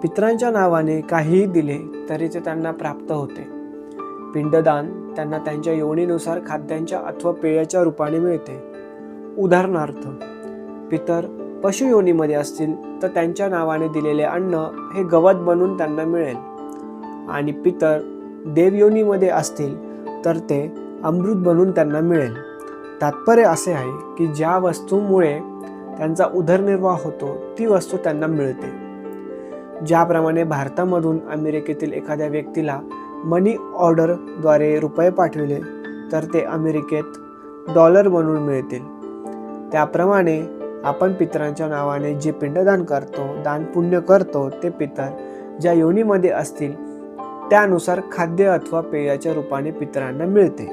पितरांच्या नावाने काहीही दिले तरी ते त्यांना प्राप्त होते. पिंडदान त्यांना त्यांच्या योनीनुसार खाद्यांच्या अथवा पेयाच्या रूपाने मिळते. उदाहरणार्थ, पितर पशुयोनीमध्ये असतील तर त्यांच्या नावाने दिलेले अन्न हे गवत बनून त्यांना मिळेल, आणि पितर देवयोनीमध्ये असतील तर ते अमृत बनून त्यांना मिळेल. तात्पर्य असे आहे की ज्या वस्तूमुळे त्यांचा उदरनिर्वाह होतो ती वस्तू त्यांना मिळते. ज्याप्रमाणे भारतामधून अमेरिकेतील एखाद्या व्यक्तीला मनी ऑर्डरद्वारे रुपये पाठविले तर ते अमेरिकेत डॉलर बनून मिळतील, त्याप्रमाणे आपण पितरांच्या नावाने जे पिंडदान करतो, दान पुण्य करतो, ते पितर ज्या योनीमध्ये असतील त्यानुसार खाद्य अथवा पेयाच्या रूपाने पितरांना मिळते.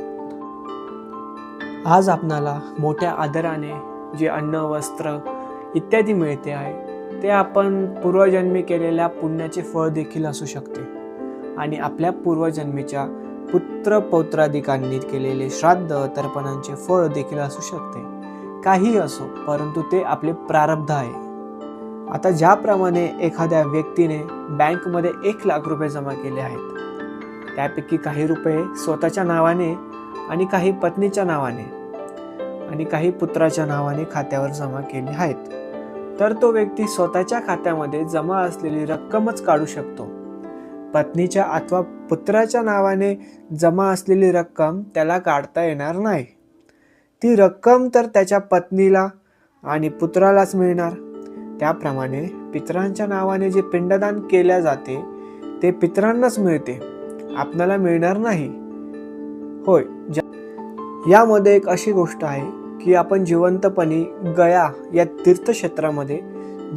आज आपणाला मोठ्या आदराने जे अन्न, वस्त्र इत्यादी मिळते आहे ते आपण पूर्वजन्मी केलेल्या पुण्याचे फळ देखील असू शकते, आणि आपल्या पूर्वजन्मीच्या पुत्र पौत्राधिकांनी केलेले श्राद्ध तर्पणांचे फळ देखील असू शकते. काही असो, परंतु ते आपले प्रारब्ध आहे. आता ज्याप्रमाणे एखाद्या व्यक्तीने बँकमध्ये 1,00,000 रुपये जमा केले आहेत, त्यापैकी काही रुपये स्वतःच्या नावाने आणि काही पत्नीच्या नावाने आणि काही पुत्राच्या नावाने खात्यावर जमा केले आहेत, तर तो व्यक्ती स्वतःच्या खात्यामध्ये जमा असलेली रक्कमच काढू शकतो. पत्नीच्या अथवा पुत्राच्या नावाने जमा असलेली रक्कम त्याला काढता येणार नाही. ती रक्कम तर त्याच्या पत्नीला आणि पुत्रालाच मिळणार. त्याप्रमाणे पितरांच्या नावाने जे पिंडदान केले जाते ते पितरांनाच मिळते, आपणाला मिळणार नाही. होय, यामध्ये एक अशी गोष्ट आहे की आपण जिवंतपणी गया या तीर्थक्षेत्रामध्ये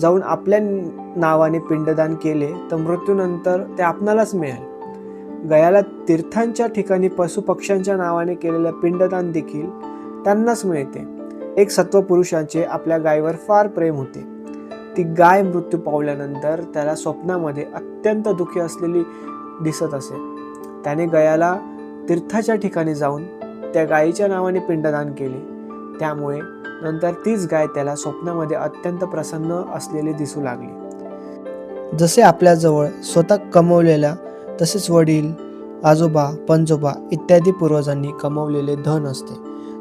जाऊन आपल्या नावाने पिंडदान केले तर मृत्यूनंतर ते आपणालाच मिळेल. गयाला तीर्थांच्या ठिकाणी पशुपक्ष्यांच्या नावाने केलेलं पिंडदान देखील त्यांनाच मिळते. एक सत्वपुरुषाचे आपल्या गायीवर फार प्रेम होते. ती गाय मृत्यू पावल्यानंतर त्याला स्वप्नामध्ये अत्यंत दुःखी असलेली दिसत असे. त्याने गयाला तीर्थाच्या ठिकाणी जाऊन त्या गायीच्या नावाने पिंडदान केले. त्यामुळे नंतर तीच गाय त्याला स्वप्नामध्ये अत्यंत प्रसन्न असलेली दिसू लागली. जसे आपल्याजवळ स्वतः कमवलेल्या तसेच वडील, आजोबा, पणजोबा इत्यादी पूर्वजांनी कमवलेले धन असते,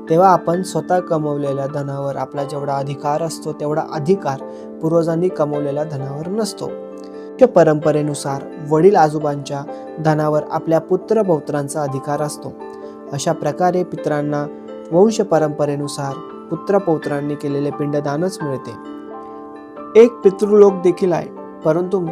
तेव्हा आपण स्वतः कमवलेल्या धनावर आपला जेवढा अधिकार असतो तेवढा अधिकार पूर्वजांनी कमवलेल्या धनावर नसतो. परंपरेनुसार वडील आजोबांच्या धनावर आपल्या पुत्र पौत्रांचा अधिकार असतो. अशा प्रकारे पितरांना वंश परंपरेनुसार पुत्र पौत्रांनी केलेले पिंडदानच मिळते. एक पितृलोक देखील आहे, परंतु